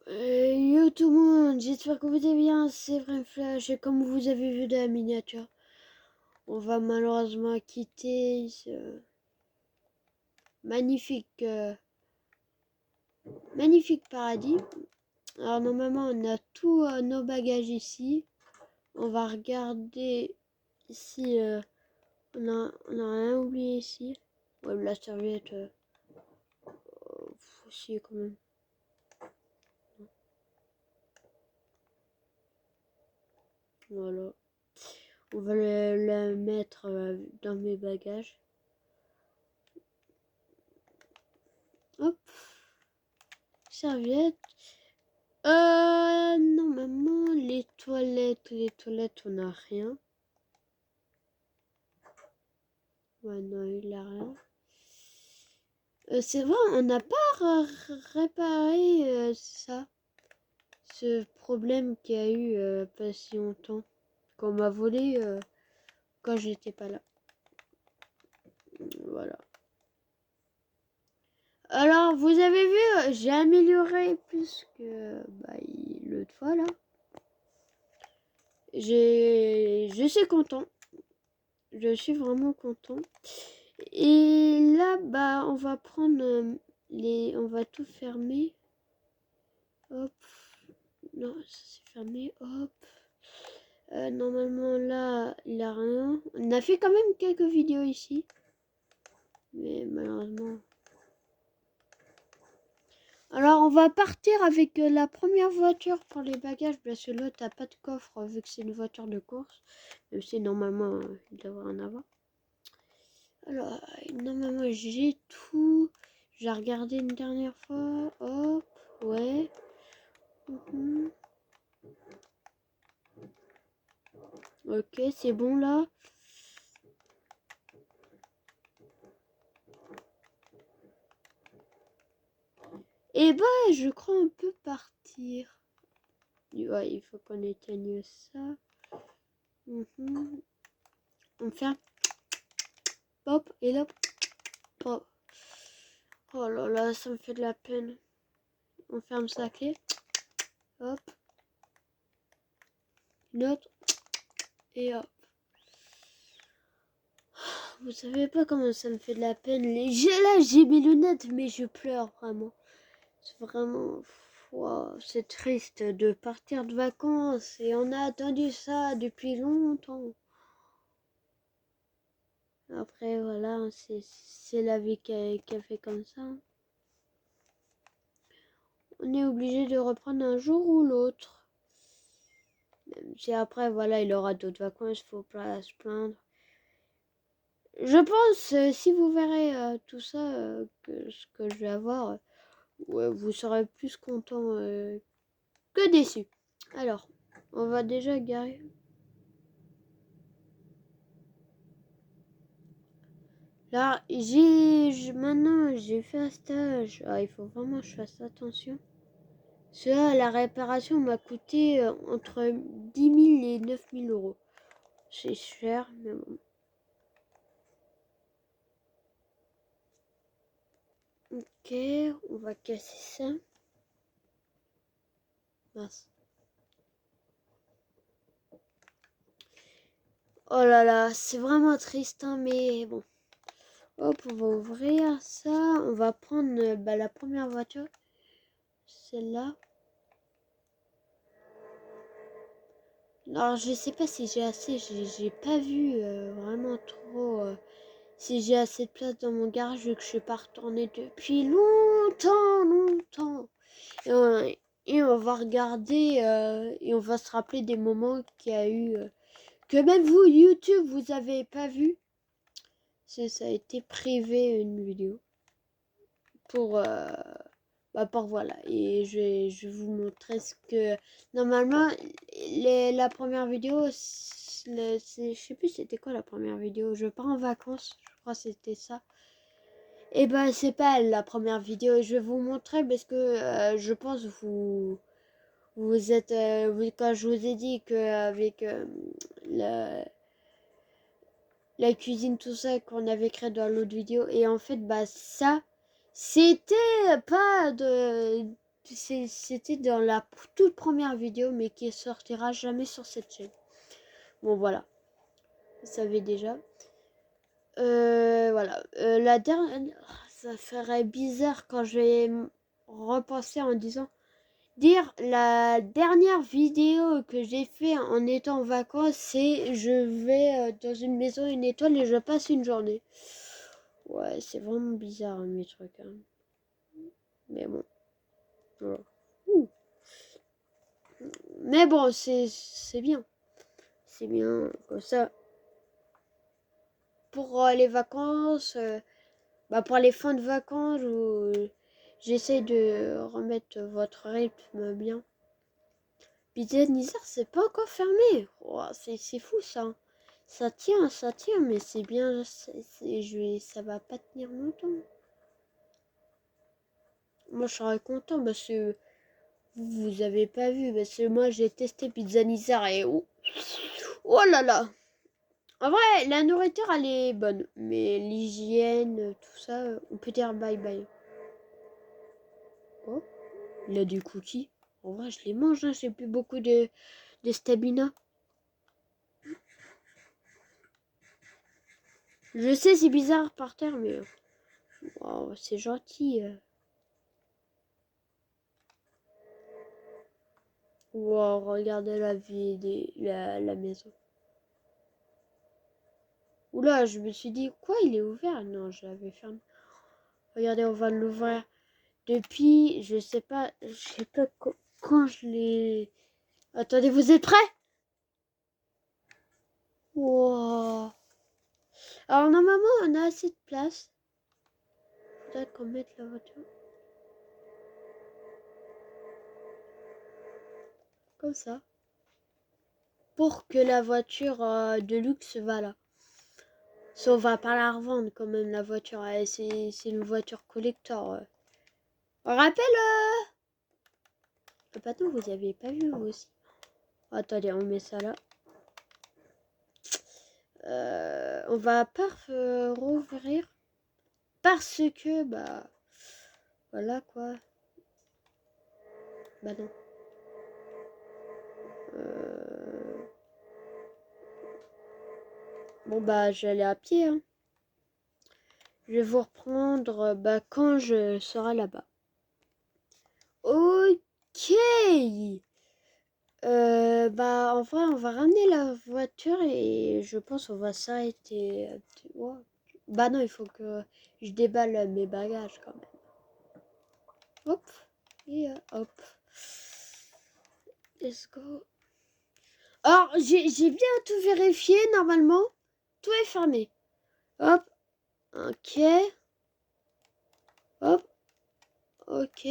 Yo tout le monde, j'espère que vous allez bien, c'est Frame Flash et comme vous avez vu de la miniature, on va malheureusement quitter ce magnifique, magnifique paradis. Alors normalement on a tous nos bagages ici, on va regarder si on a rien oublié ici. Ouais, la serviette, aussi quand même. Voilà, on va la mettre dans mes bagages. Hop, serviette. Normalement, les toilettes, on n'a rien. Ouais, non, il a rien. C'est vrai, on n'a pas réparé ça. Ce problème qu'il y a eu pas si longtemps. Qu'on m'a volé quand j'étais pas là. Voilà. Alors, vous avez vu, j'ai amélioré plus que l'autre fois là. Je suis content. Je suis vraiment content. Et là, on va prendre on va tout fermer. Hop. Non, ça c'est fermé. Hop. Normalement, là, il a rien. On a fait quand même quelques vidéos ici. Mais malheureusement. Alors, on va partir avec la première voiture pour les bagages. Bien sûr, l'autre n'a pas de coffre vu que c'est une voiture de course. Même si normalement, il devrait en avoir. Alors, normalement, j'ai tout. J'ai regardé une dernière fois. Hop, ouais. Ok, c'est bon là. Et je crois on peut partir. Ouais, il faut qu'on éteigne ça. On ferme. Hop, et là. Hop. Oh là là, ça me fait de la peine. On ferme sa clé. Hop. Une autre. Et hop. Vous savez pas comment ça me fait de la peine. Là, j'ai mes lunettes, mais je pleure vraiment. C'est vraiment... Wow, c'est triste de partir de vacances et on a attendu ça depuis longtemps. Après, voilà, c'est la vie qui a fait comme ça. On est obligé de reprendre un jour ou l'autre. Même si après, voilà, il aura d'autres vacances, il faut pas se plaindre. Je pense, si vous verrez tout ça, ce que je vais avoir, ouais, vous serez plus content que déçu. Alors, on va déjà garer. Là, maintenant, j'ai fait un stage. Ah, il faut vraiment que je fasse attention. Cela, la réparation m'a coûté entre 10 000 et 9 000 euros. C'est cher, mais bon. Ok, on va casser ça. Mince. Oh là là, c'est vraiment triste, hein, mais bon. Hop, on va ouvrir ça. On va prendre la première voiture. Celle-là. Alors, je sais pas si j'ai assez. J'ai pas vu vraiment trop si j'ai assez de place dans mon garage vu que je suis pas retournée depuis longtemps. Et on va regarder et on va se rappeler des moments qu'il y a eu que même vous, YouTube, vous avez pas vu. Ça a été privé une vidéo pour voilà, et je vais vous montrer ce que normalement la première vidéo, je sais plus c'était quoi la première vidéo. Je pars en vacances, je crois que c'était ça. Et c'est pas elle, la première vidéo. Je vais vous montrer parce que je pense vous êtes quand je vous ai dit que avec la la cuisine tout ça qu'on avait créé dans l'autre vidéo, et en fait ça c'était pas C'était dans la toute première vidéo, mais qui sortira jamais sur cette chaîne. Bon, voilà. Vous savez déjà. Voilà. La dernière... Ça ferait bizarre quand je vais repenser en disant... Dire la dernière vidéo que j'ai fait en étant en vacances, c'est je vais dans une maison, une étoile et je passe une journée. Ouais, c'est vraiment bizarre mes trucs. Hein. Mais bon. Voilà. Mais bon, c'est bien. C'est bien comme ça. Pour les vacances, pour les fins de vacances, j'essaie de remettre votre rythme bien. Pizza Nizar, c'est pas encore fermé. Oh, c'est fou ça. Ça tient, mais c'est bien. Ça va pas tenir longtemps. Moi, je serais content parce que vous avez pas vu. Parce que moi, j'ai testé Pizza Nizar et oh là là. En vrai, la nourriture, elle est bonne. Mais l'hygiène, tout ça, on peut dire bye bye. Oh, il a des cookies. En vrai, je les mange, hein. J'ai plus beaucoup de stamina. Je sais, c'est bizarre par terre, mais wow, c'est gentil. Wow, regardez la vie la maison. Oula, je me suis dit, quoi, il est ouvert? Non, je l'avais fermé. Regardez, on va l'ouvrir. Depuis, je sais pas quand je l'ai... Attendez, vous êtes prêts? Wow. Alors, normalement, on a assez de place. Peut-être qu'on mette la voiture. Comme ça. Pour que la voiture de luxe va là. Ça, on va pas la revendre quand même, la voiture. C'est une voiture collector. On rappelle le patron, vous aviez pas vu vous aussi. Attendez, on met ça là. On va pas rouvrir parce que voilà quoi. Bah non. Bon je vais aller à pied. Hein. Je vais vous reprendre quand je serai là-bas. Ok. En vrai, on va ramener la voiture et je pense qu'on va s'arrêter. Ouais. Bah non, il faut que je déballe mes bagages quand même. Hop. Et hop. Let's go. Alors, j'ai bien tout vérifié, normalement. Tout est fermé. Hop. Ok. Hop. Ok.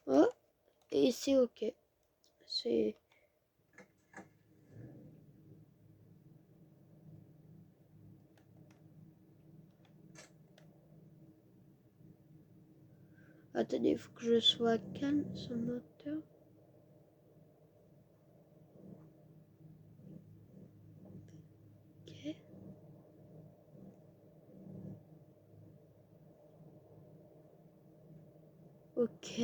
Hop. Et c'est ok. C'est... Attendez, il faut que je sois calme sur le moteur. Ok. Ok.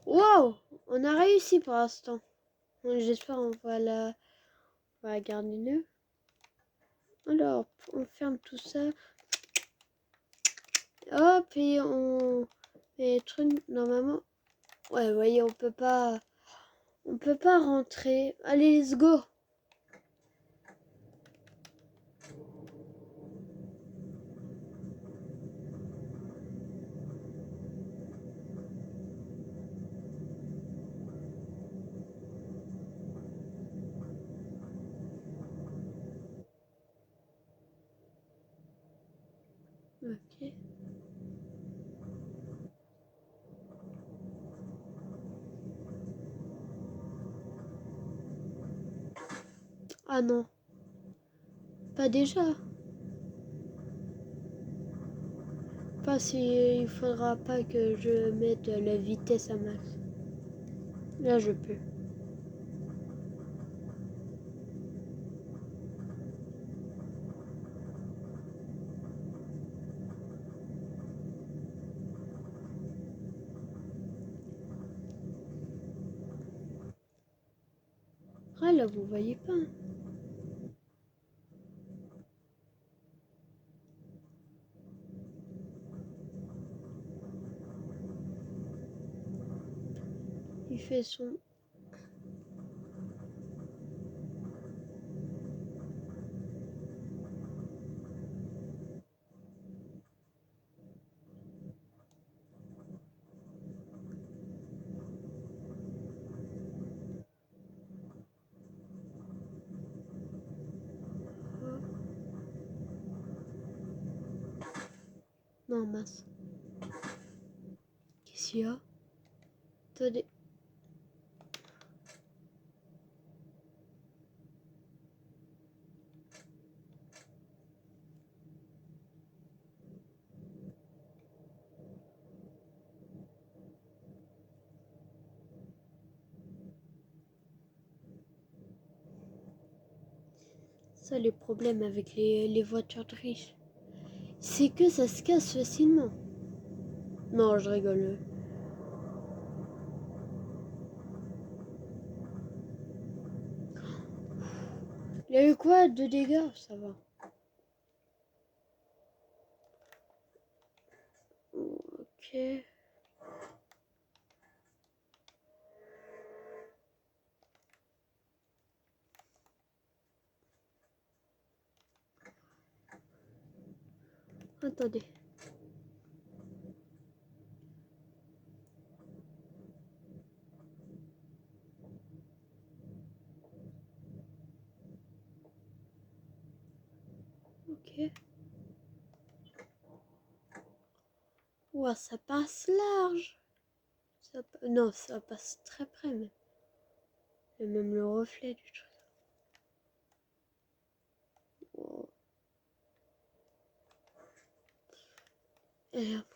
Wow! On a réussi pour l'instant. J'espère on va la garder neuve. Alors, on ferme tout ça. Hop, et on... Et truc, normalement... Ouais, vous voyez, on peut pas... On peut pas rentrer. Allez, let's go! Ok. Ah non. Pas déjà. Pas si... Il faudra pas que je mette la vitesse à max. Là, je peux. Ah là, vous voyez pas. Il fait son... Non, mince. Qu'est-ce qu'il y a? Attendez. Ça, les problèmes avec les voitures de riches, c'est que ça se casse facilement. Non, je rigole. Il y a eu quoi? 2 dégâts? Ça va. Ok. Attendez. Ok. Ouah, ça passe large. Non, ça passe très près même. Et même le reflet du truc. Oh. Et hop.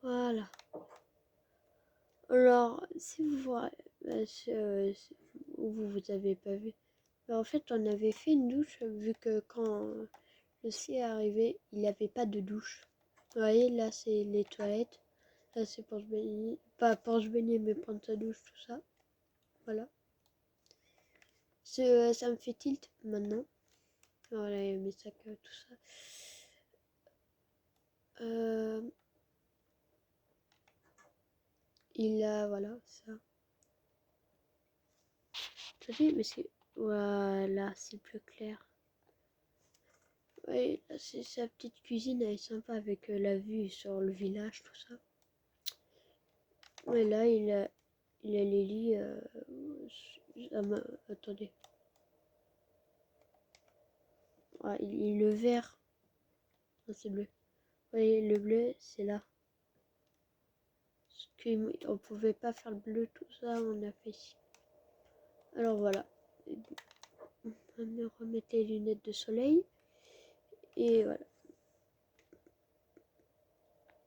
Voilà. Alors, si vous voyez, vous avez pas vu. Mais en fait, on avait fait une douche vu que quand le C est arrivé, il n'y avait pas de douche. Vous voyez, là, c'est les toilettes. Là, c'est pour se baigner. Pas pour se baigner, mais prendre sa douche, tout ça. Voilà. Ça me fait tilt maintenant. Voilà, il y a mes sacs, tout ça. Il a, voilà, ça. Attendez, mais c'est... Voilà, c'est plus clair. Oui, là, c'est sa petite cuisine, elle est sympa avec la vue sur le village, tout ça. Mais là, il a les lits... attendez. Ah, il le vert. Non, c'est bleu. Oui, le bleu, c'est là. Parce qu'on pouvait pas faire le bleu, tout ça, on a fait ici. Alors voilà. On va remettre les lunettes de soleil. Et voilà.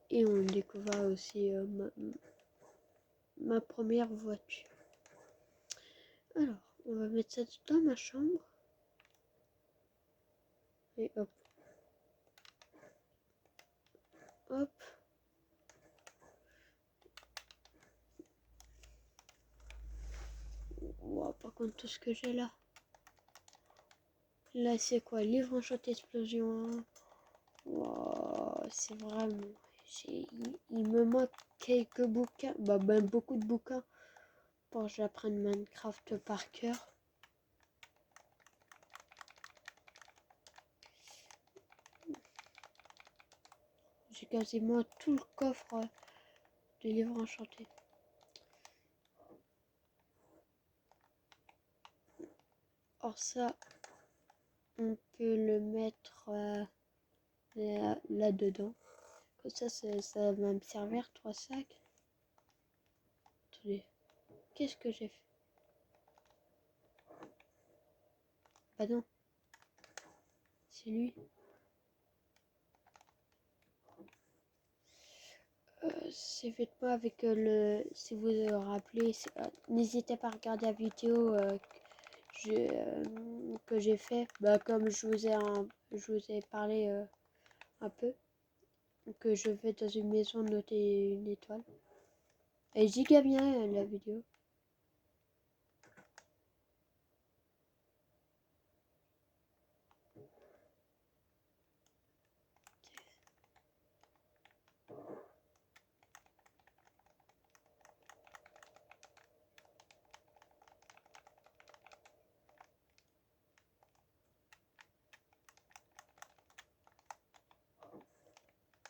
Et on découvre aussi ma première voiture. Alors, on va mettre ça dans ma chambre. Et hop. Hop. Wow, par contre, tout ce que j'ai là. Là, c'est quoi? Livre enchanté explosion. Wow, c'est vraiment... Il me manque quelques bouquins. Bah, ben, beaucoup de bouquins pour que j'apprenne Minecraft par cœur. J'ai quasiment tout le coffre de livres enchantés. Or ça, on peut le mettre là-dedans. Comme ça va me servir 3 sacs. Attendez, qu'est-ce que j'ai fait? Bah non, c'est lui. Ces vêtements avec si vous vous rappelez, n'hésitez pas à regarder la vidéo que j'ai fait. Bah, comme je vous ai parlé un peu, que je vais dans une maison noter une étoile. Et giga bien la vidéo.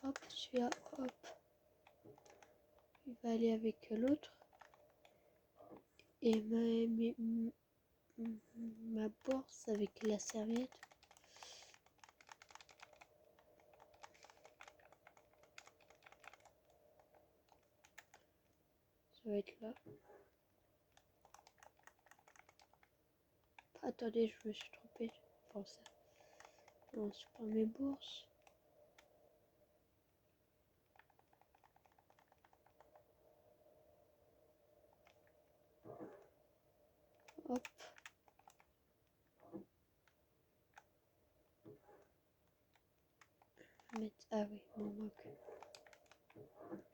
Hop, celui-là, hop. Il va aller avec l'autre. Et ma bourse avec la serviette. Ça va être là. Attendez, je me suis trompée. Bon, ça. Non, c'est pas mes bourses. Hop. Mettre... Ah oui, mon manque.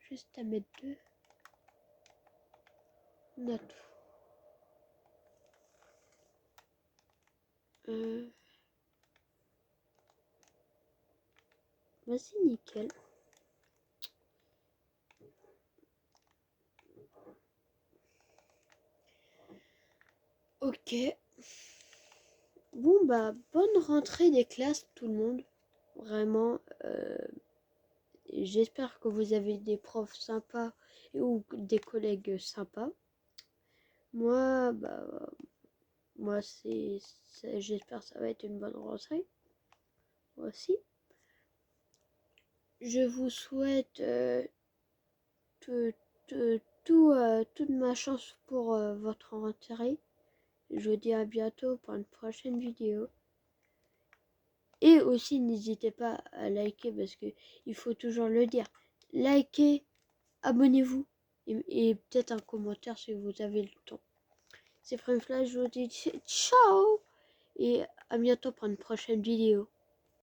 Juste à mettre 2. On a tout. Vas-y, nickel. Ok. Bon, bah, bonne rentrée des classes, tout le monde. Vraiment, j'espère que vous avez des profs sympas ou des collègues sympas. Moi, bah, j'espère que ça va être une bonne rentrée. Moi aussi. Je vous souhaite toute ma chance pour votre rentrée. Je vous dis à bientôt pour une prochaine vidéo. Et aussi, n'hésitez pas à liker parce que il faut toujours le dire. Likez, abonnez-vous et peut-être un commentaire si vous avez le temps. C'est Flash, je vous dis ciao et à bientôt pour une prochaine vidéo.